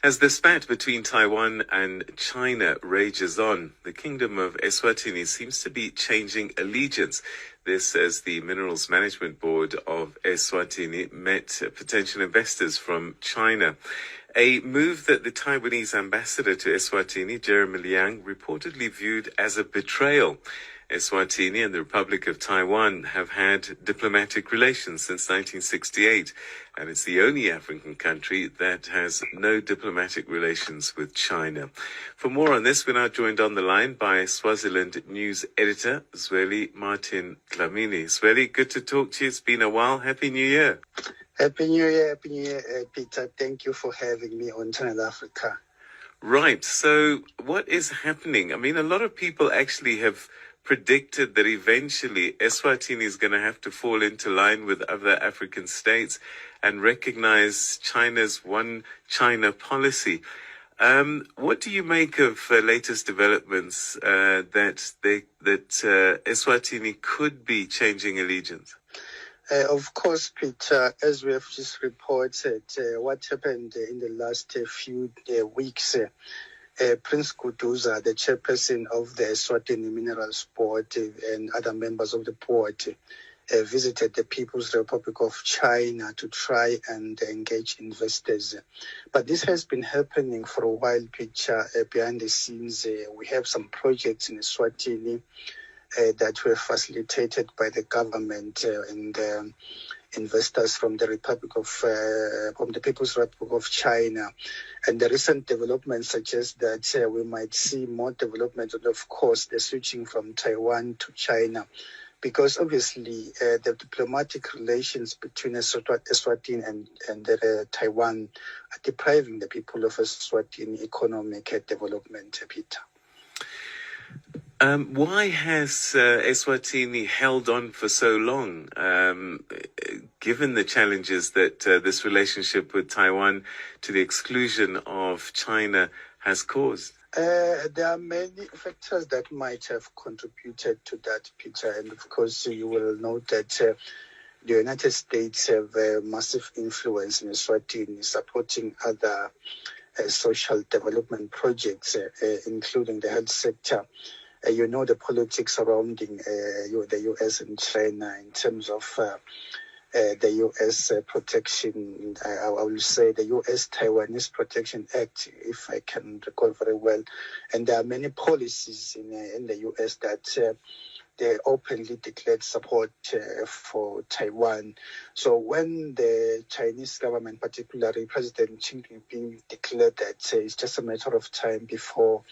As the spat between Taiwan and China rages on, the Kingdom of Eswatini seems to be changing allegiance. This as the Minerals Management Board of Eswatini met potential investors from China. A move that the Taiwanese ambassador to Eswatini, Jeremy Liang, reportedly viewed as a betrayal. Eswatini and the Republic of Taiwan have had diplomatic relations since 1968, and it's the only African country that has no diplomatic relations with China. For more on this, we're now joined on the line by Swaziland news editor, Zweli Martin Dlamini. Zweli, good to talk to you. It's been a while. Happy New Year. Happy New Year, Peter. Thank you for having me on Channel Africa. Right. So what is happening? I mean, a lot of people actually have predicted that eventually Eswatini is going to have to fall into line with other African states and recognize China's one China policy. What do you make of latest developments that Eswatini could be changing allegiance? Of course, Peter, as we have just reported, what happened in the last few weeks, Prince Kuduza, the chairperson of the Eswatini Minerals Board and other members of the board, visited the People's Republic of China to try and engage investors. But this has been happening for a while, Peter, behind the scenes. We have some projects in Eswatini that were facilitated by the government and investors from the from the People's Republic of China. And the recent developments suggest that we might see more development and, of course, the switching from Taiwan to China. Because obviously the diplomatic relations between Eswatini and Taiwan are depriving the people of Eswatini economic development, Peter. Why has Eswatini held on for so long, given the challenges that this relationship with Taiwan, to the exclusion of China, has caused? There are many factors that might have contributed to that, Peter. And of course, you will note that the United States have a massive influence in Eswatini, supporting other social development projects, including the health sector. You know the politics surrounding the U.S. and China in terms of the U.S. protection. I will say the U.S. Taiwanese Protection Act, if I can recall very well. And there are many policies in the U.S. that they openly declared support for Taiwan. So when the Chinese government, particularly President Xi Jinping, declared that it's just a matter of time before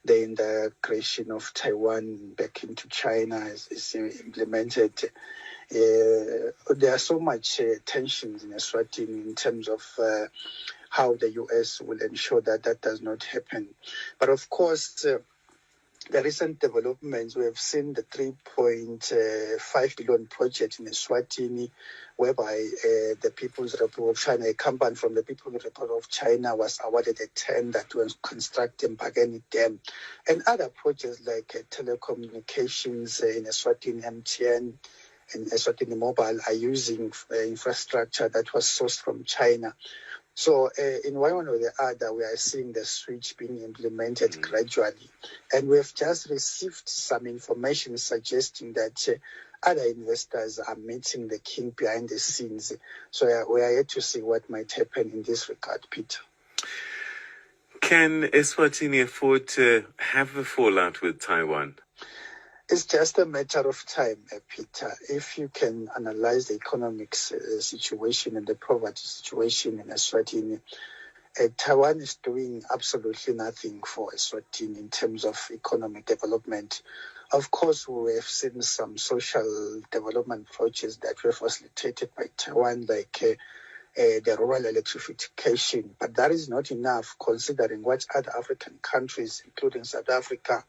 the integration of Taiwan back into China is implemented, there are so much tensions in Eswatini in terms of how the U.S. will ensure that that does not happen. But of course, the recent developments, we have seen the 3.5 billion project in Eswatini, whereby the People's Republic of China, a company from the People's Republic of China, was awarded a tender to construct a Mbageni Dam. And other projects like telecommunications in Eswatini, MTN, and Eswatini Mobile are using infrastructure that was sourced from China. So in one way or the other, we are seeing the switch being implemented gradually. And we have just received some information suggesting that other investors are meeting the king behind the scenes. So we are yet to see what might happen in this regard, Peter. Can Eswatini afford to have a fallout with Taiwan? It's just a matter of time, Peter. If you can analyze the economic situation and the poverty situation in Eswatini, Taiwan is doing absolutely nothing for Eswatini in terms of economic development. Of course, we have seen some social development projects that were facilitated by Taiwan, like the rural electrification. But that is not enough, considering what other African countries, including South Africa,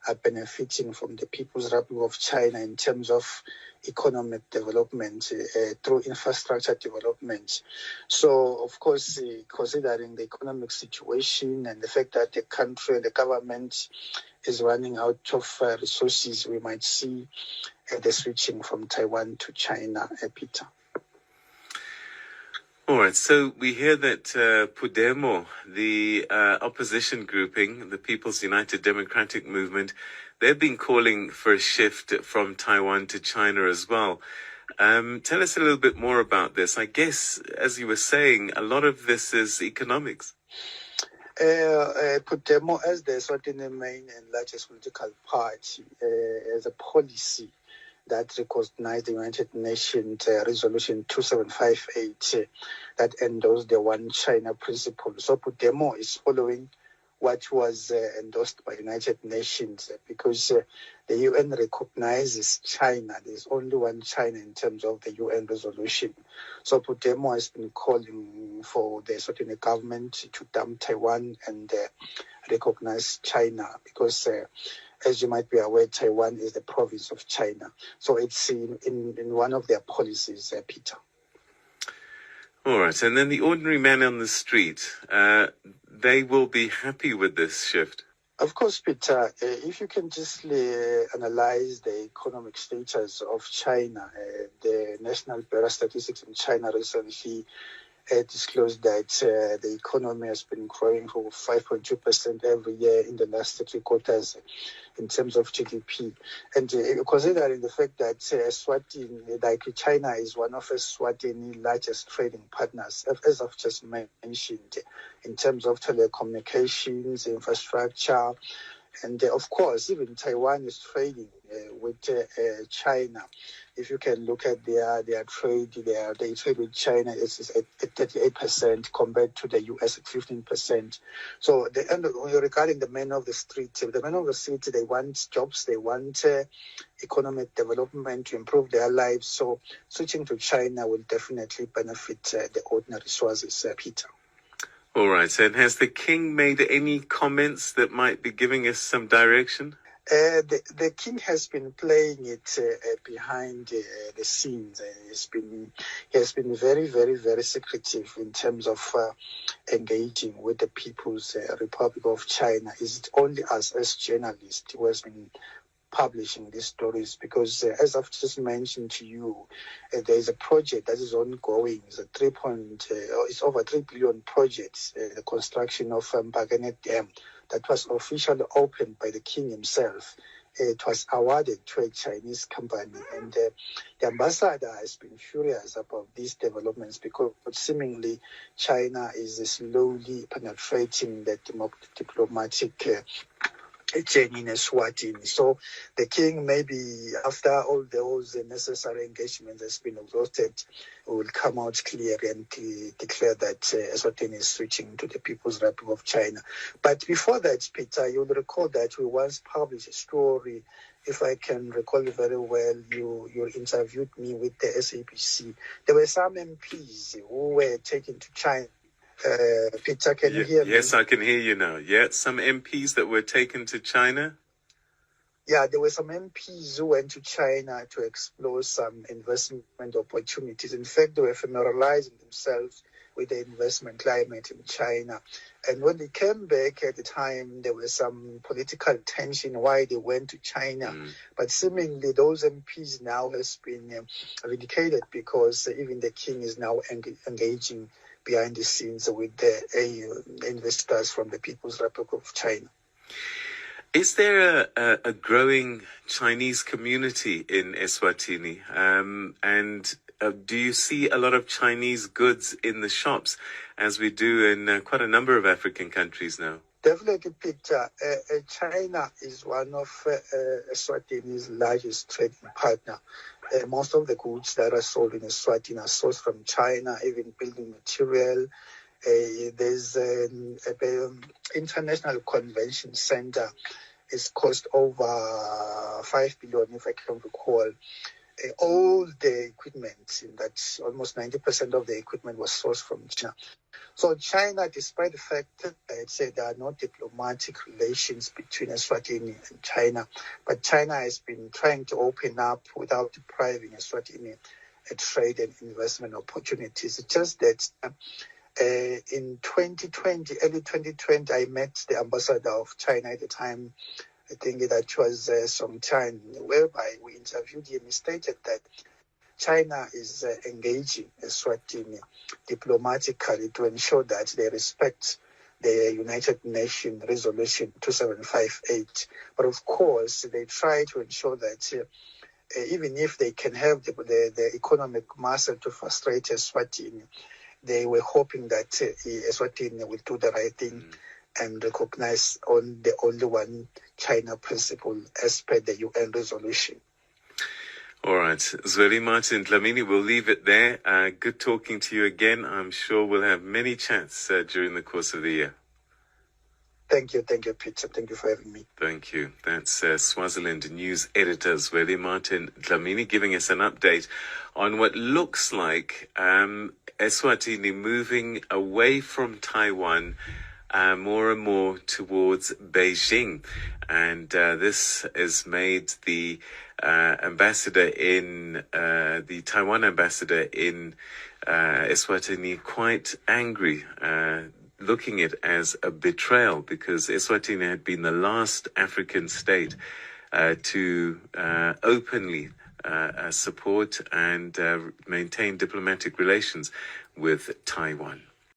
are benefiting from the People's Republic of China in terms of economic development through infrastructure development. So, of course, considering the economic situation and the fact that the country, the government is running out of resources, we might see the switching from Taiwan to China, Peter. All right, so we hear that Podemo, the opposition grouping, the People's United Democratic Movement, they've been calling for a shift from Taiwan to China as well. Tell us a little bit more about this. I guess, as you were saying, a lot of this is economics. Podemo, as the Eswatini main and largest political party, as a policy that recognized the United Nations Resolution 2758 that endorsed the One China principle. So Podemo is following what was endorsed by United Nations because the UN recognizes China. There's only one China in terms of the UN resolution. So Podemo has been calling for the Eswatini government to dump Taiwan and recognize China because as you might be aware, Taiwan is the province of China. So it's in one of their policies, Peter. All right, and then the ordinary man on the street, they will be happy with this shift. Of course, Peter, if you can just analyze the economic status of China, the National Bureau of Statistics in China recently disclosed that the economy has been growing for 5.2% every year in the last 3 quarters in terms of GDP. And considering the fact that Eswatini, like China, is one of Eswatini's largest trading partners, as I've just mentioned, in terms of telecommunications, infrastructure, and of course, even Taiwan is trading with China. If you can look at their trade, they trade with China is at 38% compared to the US at 15%. So regarding the men of the street, they want jobs, they want economic development to improve their lives. So switching to China will definitely benefit the ordinary sources, Peter. All right, and has the king made any comments that might be giving us some direction? The king has been playing it behind the scenes. He has been very, very, very secretive in terms of engaging with the People's Republic of China. It's only us as journalists who has been publishing these stories because, as I've just mentioned to you, there is a project that is ongoing. It's it's over 3 billion project, the construction of Mbagane Dam that was officially opened by the king himself. It was awarded to a Chinese company, and the ambassador has been furious about these developments because seemingly China is slowly penetrating the diplomatic journey in Eswatini. So the king, maybe after all those necessary engagements has been exhausted, will come out clearly and declare that Eswatini is switching to the People's Republic of China. But before that, Peter, you'll recall that we once published a story. If I can recall very well, you interviewed me with the SABC. There were some MPs who were taken to China. Peter, can you hear me? Yes, I can hear you now. Yeah, some MPs that were taken to China. Yeah, there were some MPs who went to China to explore some investment opportunities. In fact, they were familiarizing themselves with the investment climate in China. And when they came back at the time, there was some political tension why they went to China. But seemingly those MPs now has been vindicated because even the king is now engaging behind the scenes with the investors from the People's Republic of China. Is there a growing Chinese community in Eswatini? And do you see a lot of Chinese goods in the shops, as we do in quite a number of African countries now? Definitely, Peter. China is one of Eswatini's largest trading partner. Most of the goods that are sold in Eswatini are sourced from China, even building material. There's an international convention center. It's cost over 5 billion, if I can recall. All the equipment, that's almost 90% of the equipment was sourced from China. So China, despite the fact that there are no diplomatic relations between Eswatini and China, but China has been trying to open up without depriving Eswatini trade and investment opportunities. It's just that in 2020, early 2020, I met the ambassador of China at the time. I think that was some time whereby we interviewed him. He stated that China is engaging Eswatini diplomatically to ensure that they respect the United Nations Resolution 2758. But of course, they try to ensure that even if they can have the economic muscle to frustrate Eswatini, they were hoping that Eswatini will do the right thing and recognize on the only one China principle as per the UN resolution. All right. Zweli Martin Dlamini, we'll leave it there. Good talking to you again. I'm sure we'll have many chats during the course of the year. Thank you, Peter. Thank you for having me. Thank you. That's Swaziland News Editor Zweli Martin Dlamini giving us an update on what looks like Eswatini moving away from Taiwan more and more towards Beijing. And this has made the ambassador in the Taiwan ambassador in Eswatini quite angry, looking at it as a betrayal, because Eswatini had been the last African state to openly support and maintain diplomatic relations with Taiwan.